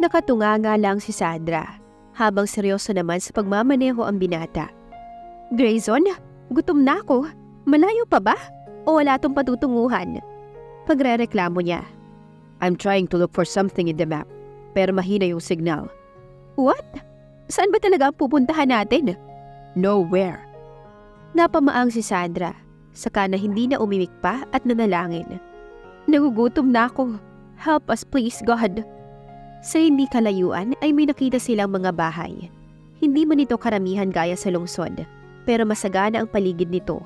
Nakatunganga lang si Sandra, habang seryoso naman sa pagmamaneho ang binata. Grayson, gutom na ako. Malayo pa ba? O wala tong patutunguhan? Pagrereklamo niya. I'm trying to look for something in the map, pero mahina yung signal. What? Saan ba talaga ang pupuntahan natin? Nowhere. Napamaang si Sandra, saka na hindi na umimik pa at nanalangin. Nagugutom na ako. Help us please, God. Sa hindi kalayuan ay may nakita silang mga bahay. Hindi man ito karamihan gaya sa lungsod, pero masagana ang paligid nito.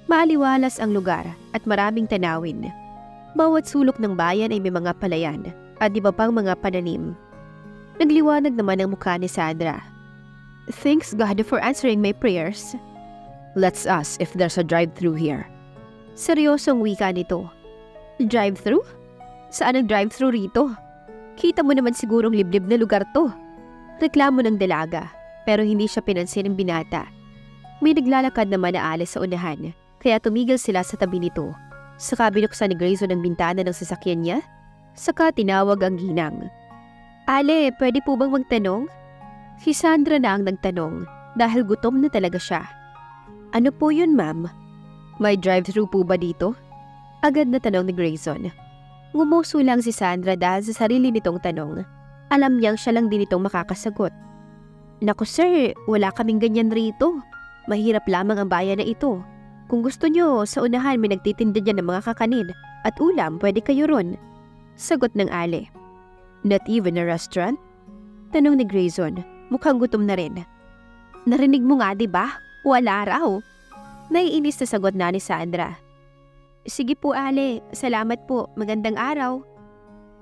Maaliwalas ang lugar at maraming tanawin. Bawat sulok ng bayan ay may mga palayan at iba pang mga pananim. Nagliwanag naman ang mukha ni Sandra. Thanks God for answering my prayers. Let's ask if there's a drive-thru here. Seryosong wika nito. Drive-thru? Saan ang drive-thru rito? Kita mo naman sigurong liblib na lugar to. Reklamo ng dalaga, pero hindi siya pinansin ng binata. May naglalakad naman na alis sa unahan, kaya tumigil sila sa tabi nito. Saka binuksan ni Grayson ang bintana ng sasakyan niya, saka tinawag ang ginang. Ale, pwede po bang magtanong? Si Sandra na ang nagtanong dahil gutom na talaga siya. Ano po yun, ma'am? May drive-thru po ba dito? Agad na tanong ni Grayson. Ngumuso lang si Sandra dahil sa sarili nitong tanong. Alam niyang siya lang din itong makakasagot. Naku sir, wala kaming ganyan rito. Mahirap lamang ang bayan na ito. Kung gusto niyo, sa unahan may nagtitinda dyan ng mga kakanin at ulam, pwede kayo ron. Sagot ng Ale. Not even a restaurant? Tanong ni Grayson, mukhang gutom na rin. Narinig mo nga, diba? Wala raw. Naiinis na sagot na ni Sandra. Sige po, Ale. Salamat po. Magandang araw.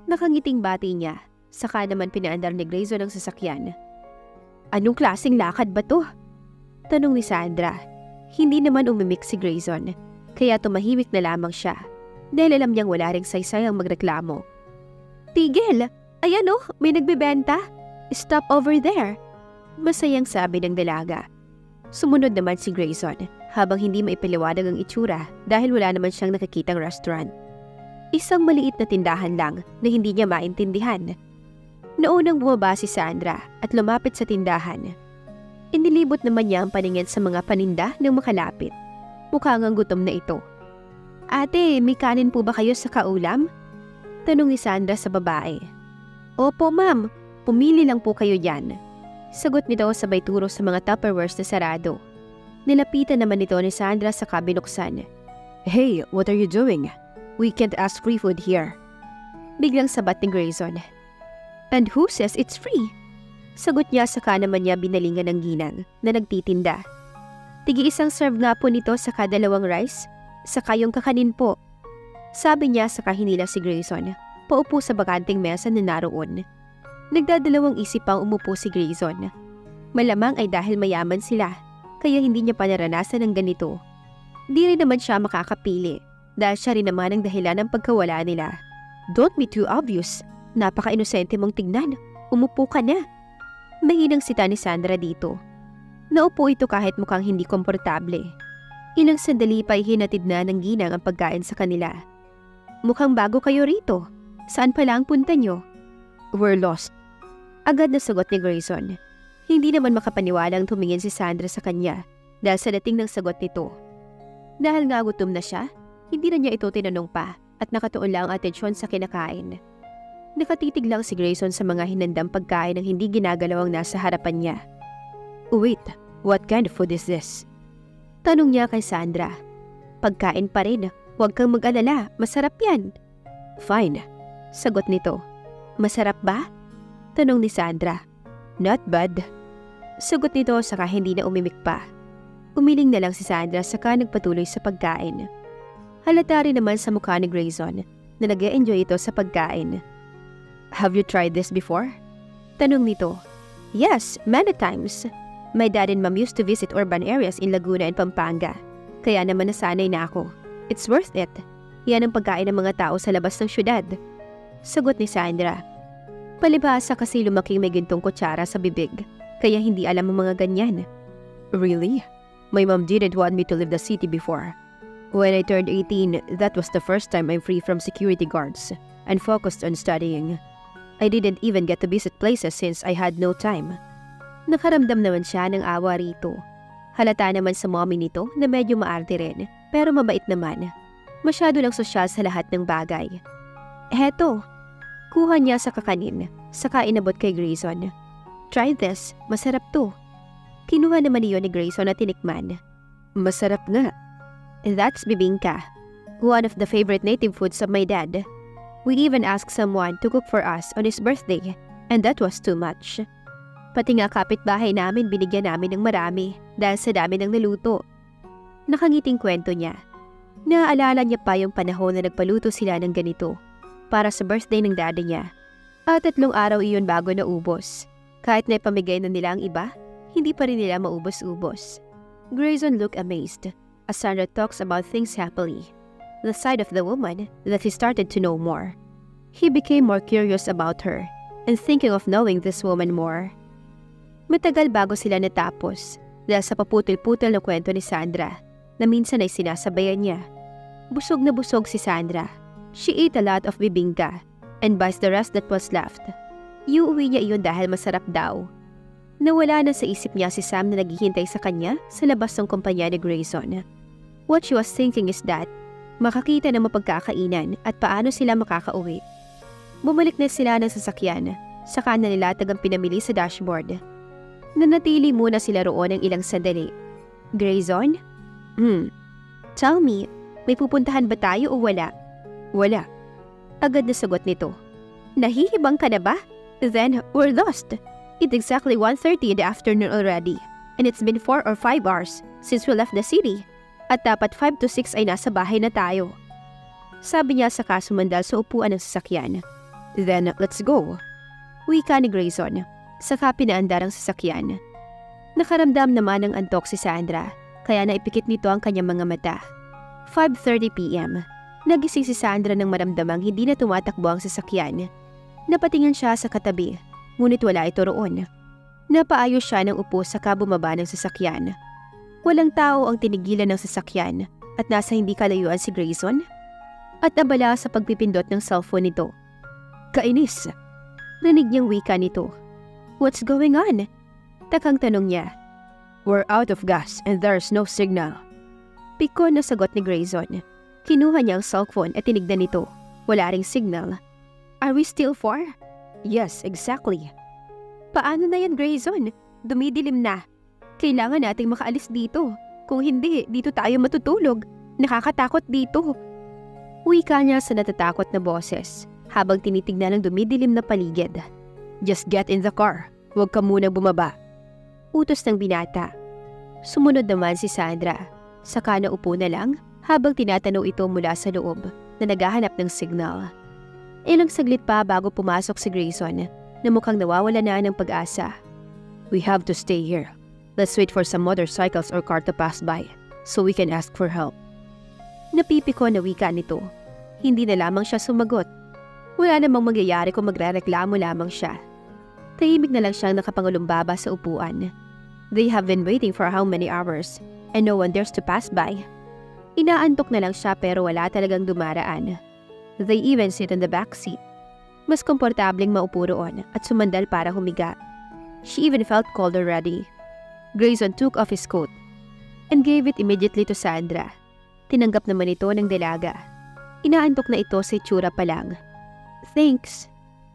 Nakangiting bati niya. Saka naman pinaandar ni Grayson ang sasakyan. Anong klaseng lakad ba to? Tanong ni Sandra. Hindi naman umimik si Grayson. Kaya tumahimik na lamang siya. Dahil alam niyang wala ring saysay ang magreklamo. Tigil! Ayan oh, may nagbebenta. Stop over there. Masayang sabi ng dalaga. Sumunod naman si Grayson habang hindi maipaliwanag ang itsura dahil wala naman siyang nakikitang restaurant. Isang maliit na tindahan lang na hindi niya maintindihan. Naunang bumaba si Sandra at lumapit sa tindahan. Inilibot naman niya ang paningin sa mga paninda ng makalapit. Mukhang ang gutom na ito. Ate, may kanin po ba kayo sa kaulam? Tanong ni Sandra sa babae. Opo ma'am, pumili lang po kayo yan. Sagot nito sabay turo sa mga Tupperwares na sarado. Nilapitan naman ito ni Sandra sa kabinuksan. Hey, what are you doing? We can't ask free food here. Biglang sabat ni Grayson. And who says it's free? Sagot niya saka naman niya binalingan ng ginang na nagtitinda. Tigi-isang serve nga po nito sa kadalawang rice, saka yung kakanin po. Sabi niya saka hinila si Grayson, paupo sa bakanting mesa na naroon. Nagdadalawang isip pang umupo si Grayson. Malamang ay dahil mayaman sila, kaya hindi niya pa naranasan ng ganito. Di rin naman siya makakapili, dahil siya rin naman ang dahilan ng pagkawala nila. Don't be too obvious. Napaka-inosente mong tignan. Umupo ka na. Mahinang sita ni Sandra dito. Naupo ito kahit mukhang hindi komportable. Ilang sandali pa hinatid na ng ginang ang pagkain sa kanila. Mukhang bago kayo rito. Saan pala ang punta nyo? We're lost. Agad na sagot ni Grayson. Hindi naman makapaniwalang tumingin si Sandra sa kanya dahil sa dating ng sagot nito. Dahil nga gutom na siya, hindi na niya ito tinanong pa at nakatuon lang ang atensyon sa kinakain. Nakatitig lang si Grayson sa mga hinandang pagkain ng hindi ginagalaw ang nasa harapan niya. Wait, what kind of food is this? Tanong niya kay Sandra. Pagkain pa rin, huwag kang mag-alala, masarap yan. Fine, sagot nito. Masarap ba? Tanong ni Sandra. Not bad. Sagot nito saka hindi na umimik pa. Umiling na lang si Sandra saka nagpatuloy sa pagkain. Halata rin naman sa mukha ni Grayson na nag-e-enjoy ito sa pagkain. Have you tried this before? Tanong nito. Yes, many times. My dad and mom used to visit urban areas in Laguna and Pampanga. Kaya naman nasanay na ako. It's worth it. Yan ang pagkain ng mga tao sa labas ng syudad. Sagot ni Sandra. Palibhasa kasi lumaking may gintong kutsara sa bibig, kaya hindi alam ang mga ganyan. Really? My mom didn't want me to leave the city before. When I turned 18, that was the first time I'm free from security guards and focused on studying. I didn't even get to visit places since I had no time. Nakaramdam naman siya ng awa rito. Halata naman sa mommy nito na medyo maarte rin, pero mabait naman. Masyado lang sosyal sa lahat ng bagay. Heto, kuha niya sa kakanin, saka inabot kay Grayson. Try this, masarap to. Kinuha naman niyo ni Grayson at tinikman. Masarap nga. That's bibingka, one of the favorite native foods of my dad. We even asked someone to cook for us on his birthday, and that was too much. Pati nga kapitbahay namin binigyan namin ng marami dahil sa dami ng naluto. Nakangiting kwento niya. Naaalala niya pa yung panahon na nagpaluto sila ng ganito para sa birthday ng daddy niya. At 3 araw iyon bago naubos. Kahit na ipamigay na nila ang iba, hindi pa rin nila maubos-ubos. Grayson looked amazed as Sandra talks about things happily. The side of the woman that he started to know more. He became more curious about her and thinking of knowing this woman more. Matagal bago sila natapos dahil sa paputil-putil na kwento ni Sandra na minsan ay sinasabayan niya. Busog na busog si Sandra. She ate a lot of bibingka and buys the rest that was left. Iuwi niya iyon dahil masarap daw. Nawala na sa isip niya si Sam na naghihintay sa kanya sa labas ng kumpanya ni Grayson. What she was thinking is that makakita ng mapagkakainan at paano sila makakauwi. Bumalik na sila ng sasakyan, saka na nilatag ang pinamili sa dashboard. Nanatili muna sila roon ng ilang sandali. Grayson? Tell me, may pupuntahan ba tayo o wala? Wala. Agad na sagot nito. Nahihibang ka na ba? Then, we're lost. It's exactly 1:30 in the afternoon already, and it's been 4 or 5 hours since we left the city. At dapat 5 to 6 ay nasa bahay na tayo. Sabi niya saka sumandal sa upuan ng sasakyan. Then, let's go. Wika ni Grayson, saka pinaandar ang sasakyan. Nakaramdam naman ng antok si Sandra, kaya naipikit nito ang kanyang mga mata. 5:30 p.m. Nagising si Sandra nang maramdamang hindi na tumatakbo ang sasakyan. Napatingin siya sa katabi, ngunit wala ito roon. Napaayos siya ng upo saka bumaba ng sasakyan. Walang tao ang tinigilan ng sasakyan at nasa hindi kalayuan si Grayson at abala sa pagpipindot ng cellphone nito. Kainis! Rinig niyang wika nito. What's going on? Takang tanong niya. We're out of gas and there's no signal. Pikon na sagot ni Grayson. Kinuha niya ang cellphone at tinignan nito. Wala ring signal. Are we still far? Yes, exactly. Paano na yan, Grayson? Dumidilim na. Kailangan nating makaalis dito. Kung hindi, dito tayo matutulog. Nakakatakot dito. Wika niya sa natatakot na boses habang tinitignan ang dumidilim na paligid. Just get in the car. Huwag ka munang bumaba. Utos ng binata. Sumunod naman si Sandra. Saka naupo na lang habang tinatanaw ito mula sa loob na naghahanap ng signal. Ilang saglit pa bago pumasok si Grayson na mukhang nawawala na ng pag-asa. We have to stay here. Let's wait for some motorcycles or car to pass by so we can ask for help. Napipiko na wika nito. Hindi na lamang siya sumagot. Wala namang mangyayari kung magrereklamo lamang siya. Tahimik na lang siyang nakapangulumbaba sa upuan. They have been waiting for how many hours and no one dares to pass by. Inaantok na lang siya pero wala talagang dumaraan. They even sit in the back seat. Mas komportableng maupo roon at sumandal para humiga. She even felt cold already. Grayson took off his coat and gave it immediately to Sandra. Tinanggap naman ito ng dalaga. Inaantok na ito sa itsura pa lang. Thanks,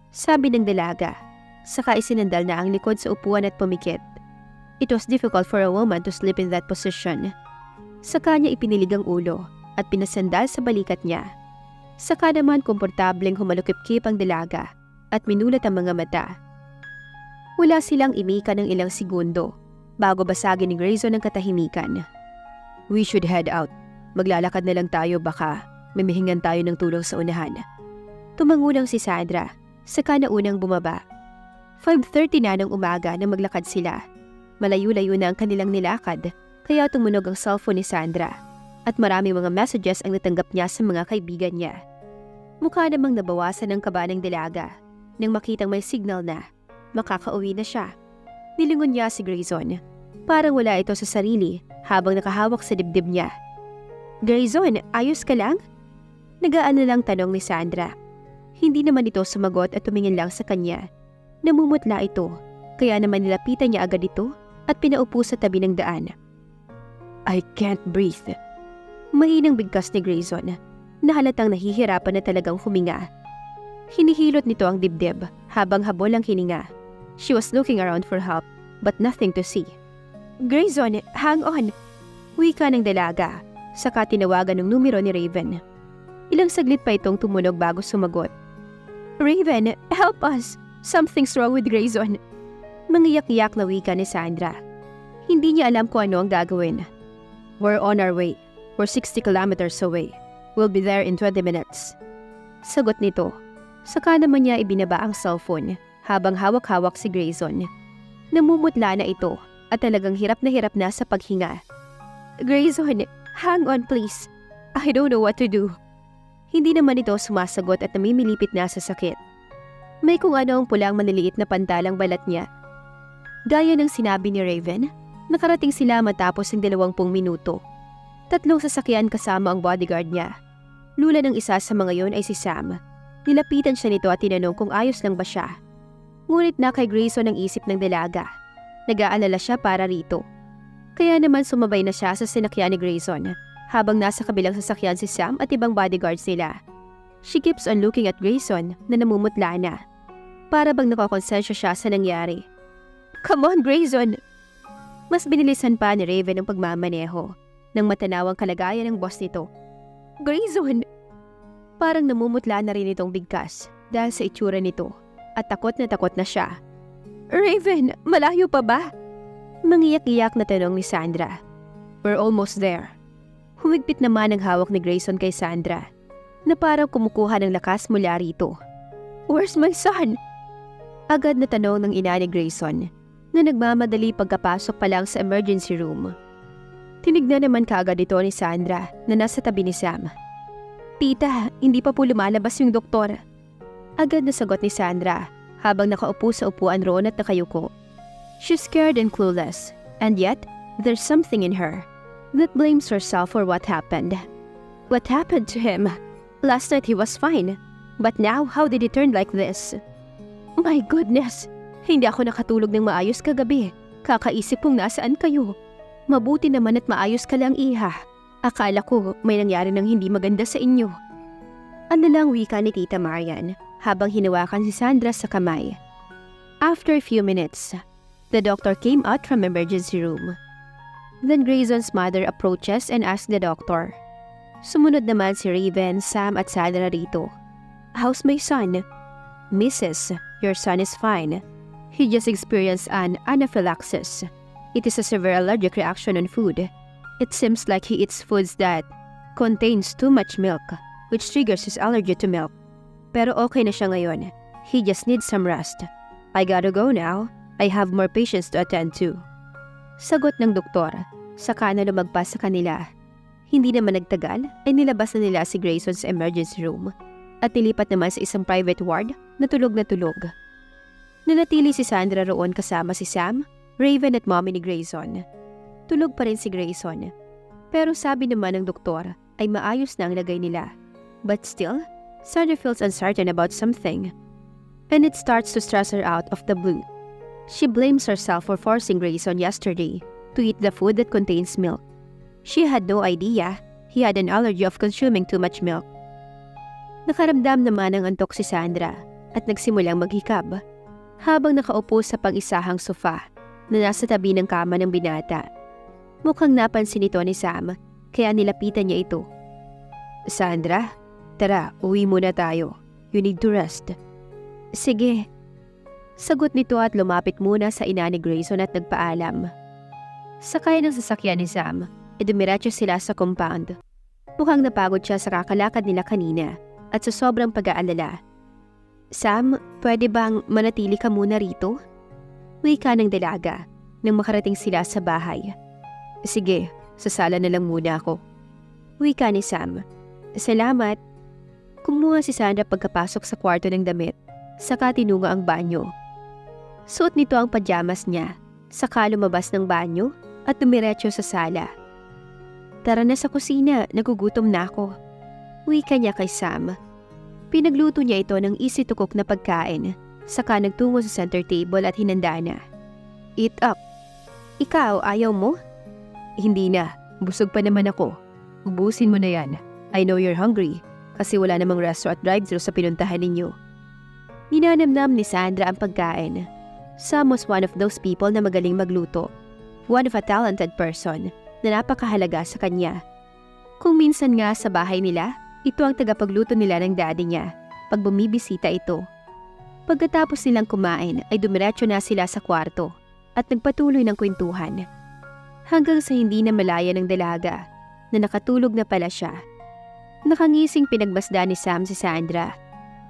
sabi ng dalaga. Saka isinandal na ang likod sa upuan at pumikit. It was difficult for a woman to sleep in that position. Saka niya ipinilig ang ulo at pinasandal sa balikat niya. Saka naman komportableng humalukip-kip ang dalaga at minulat ang mga mata. Wala silang imika ng ilang segundo bago basagin ni Grayson ang katahimikan. We should head out. Maglalakad na lang tayo baka mimihingan tayo ng tulong sa unahan. Tumangulang si Sandra, saka na unang bumaba. 5:30 na ng umaga na maglakad sila. Malayo-layo na ang kanilang nilakad, kaya tumunog ang cellphone ni Sandra at maraming mga messages ang natanggap niya sa mga kaibigan niya. Mukha namang nabawasan ng kaba ng dalaga nang makitang may signal na makakauwi na siya. Nilingon niya si Grayson. Parang wala ito sa sarili habang nakahawak sa dibdib niya. Grayson, ayos ka lang? Nagaan na lang tanong ni Sandra. Hindi naman ito sumagot at tumingin lang sa kanya. Namumutla ito, kaya naman nilapitan niya agad ito at pinaupo sa tabi ng daan. I can't breathe. Mahinang bigkas ni Grayson na halatang nahihirapan na talagang huminga. Hinihilot nito ang dibdib habang habol ang hininga. She was looking around for help but nothing to see. Grayson, hang on! Wika ng dalaga, saka tinawagan ng numero ni Raven. Ilang saglit pa itong tumunog bago sumagot. Raven, help us! Something's wrong with Grayson. Mangiyak-iyak na wika ni Sandra. Hindi niya alam kung ano ang gagawin. We're on our way. We're 60 kilometers away. We'll be there in 20 minutes. Sagot nito. Saka naman niya ibinaba ang cellphone habang hawak-hawak si Grayson. Namumutla na ito at talagang hirap na sa paghinga. Grayson, hang on please. I don't know what to do. Hindi naman ito sumasagot at namimilipit na sa sakit. May kung ano ang pulang maniliit na pantalang balat niya. Gaya ng sinabi ni Raven, nakarating sila matapos ng 20 minuto. 3 sasakyan kasama ang bodyguard niya. Lula ng isa sa mga yon ay si Sam. Nilapitan siya nito at tinanong kung ayos lang ba siya. Ngunit na kay Grayson ang isip ng dalaga. Nag-aalala siya para rito. Kaya naman sumabay na siya sa sinakyan ni Grayson habang nasa kabilang sasakyan si Sam at ibang bodyguards nila. She keeps on looking at Grayson na namumutla na. Para bang nakakonsensya siya sa nangyari. Come on, Grayson! Mas binilisan pa ni Raven ang pagmamaneho nang matanaw ang kalagayan ng boss nito. Grayson! Parang namumutla na rin itong bigkas dahil sa itsura nito at takot na siya. Raven, malayo pa ba? Mangiyak-iyak na tanong ni Sandra. We're almost there. Humigpit naman ang hawak ni Grayson kay Sandra na parang kumukuha ng lakas mula rito. Where's my son? Agad na tanong ng ina ni Grayson na nagmamadali pagkapasok pa lang sa emergency room. Tinignan naman kaagad ito ni Sandra na nasa tabi ni Sam. Tita, hindi pa po lumalabas yung doktor. Agad na sagot ni Sandra habang nakaupo sa upuan roon at nakayuko. She's scared and clueless, and yet there's something in her that blames herself for what happened. What happened to him? Last night he was fine, but now how did he turn like this? My goodness! Hindi ako nakatulog ng maayos kagabi. Kakaisip kong nasaan kayo. Mabuti naman at maayos ka lang, iha. Akala ko may nangyari ng hindi maganda sa inyo. Ano lang wika ni Tita Marian habang hinawakan si Sandra sa kamay. After a few minutes, the doctor came out from emergency room. Then Grayson's mother approaches and asks the doctor. Sumunod naman si Raven, Sam at Sandra rito. How's my son? Mrs., your son is fine. He just experienced an anaphylaxis. It is a severe allergic reaction on food. It seems like he eats foods that contains too much milk, which triggers his allergy to milk. Pero okay na siya ngayon. He just needs some rest. I gotta go now. I have more patients to attend to. Sagot ng doktor, saka na lumagpas sa kanila. Hindi naman nagtagal ay nilabas na nila si Grayson sa emergency room at nilipat naman sa isang private ward na tulog. Nanatili si Sandra roon kasama si Sam, Raven at mommy ni Grayson. Tulog pa rin si Grayson. Pero sabi naman ng doktor ay maayos na ang lagay nila. But still, Sandra feels uncertain about something. And it starts to stress her out of the blue. She blames herself for forcing Grayson yesterday to eat the food that contains milk. She had no idea he had an allergy of consuming too much milk. Nakaramdam naman ng antok si Sandra at nagsimulang maghikab habang nakaupo sa pang-isahang sofa na nasa tabi ng kama ng binata. Mukhang napansin ito ni Sam kaya nilapitan niya ito. Sandra, tara, uwi muna tayo. You need to rest. Sige. Sagot nito at lumapit muna sa ina ni Grayson at nagpaalam. Sakay ng sasakyan ni Sam, dumiretso sila sa compound. Mukhang napagod siya sa kakalakad nila kanina at sa sobrang pag-aalala. Sam, pwede bang manatili ka muna rito? Wika ng dalaga nang makarating sila sa bahay. Sige, sa sala na lang muna ako. Wika ni Sam. Salamat. Kumuha si Sandra pagkapasok sa kwarto ng damit, saka tinunga ang banyo. Suot nito ang pajamas niya, saka lumabas ng banyo at dumiretso sa sala. Tara na sa kusina, nagugutom na ako. Wika niya kay Sam. Pinagluto niya ito ng easy to cook na pagkain, saka nagtungo sa center table at hinanda na. Eat up. Ikaw, ayaw mo? Hindi na, busog pa naman ako. Ubusin mo na yan. I know you're hungry, kasi wala namang restaurant drive-thru sa pinuntahan ninyo. Ninanamnam ni Sandra ang pagkain. Sam was one of those people na magaling magluto. One of a talented person na napakahalaga sa kanya. Kung minsan nga sa bahay nila, ito ang tagapagluto nila ng daddy niya pag bumibisita ito. Pagkatapos nilang kumain ay dumiretso na sila sa kwarto at nagpatuloy ng kwentuhan. Hanggang sa hindi na malaya ng dalaga na nakatulog na pala siya. Nakangising pinagbasda ni Sam si Sandra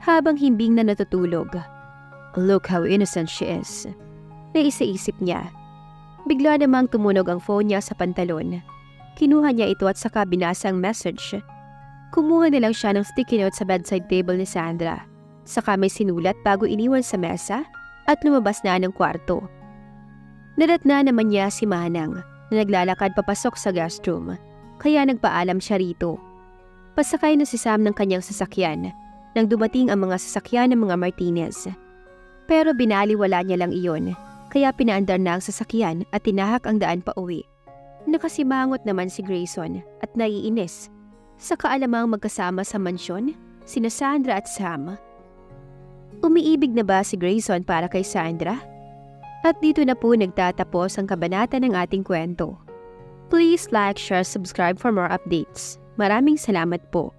habang himbing na natutulog. Look how innocent she is. Naisa-isip niya. Bigla namang tumunog ang phone niya sa pantalon. Kinuha niya ito at saka binasa ang message. Kumuha na lang siya ng sticky note sa bedside table ni Sandra. Saka may sinulat bago iniwan sa mesa at lumabas na ng kwarto. Nadatna naman niya si Manang na naglalakad papasok sa guest room, kaya nagpaalam siya rito. Pasakay na si Sam ng kanyang sasakyan nang dumating ang mga sasakyan ng mga Martinez. Pero binaliwala niya lang iyon, kaya pinaandar na ang sasakyan at tinahak ang daan pa uwi. Nakasimangot naman si Grayson at naiinis sa kaalamang magkasama sa mansyon sina Sandra at Sam. Umiibig na ba si Grayson para kay Sandra? At dito na po nagtatapos ang kabanata ng ating kwento. Please like, share, subscribe for more updates. Maraming salamat po.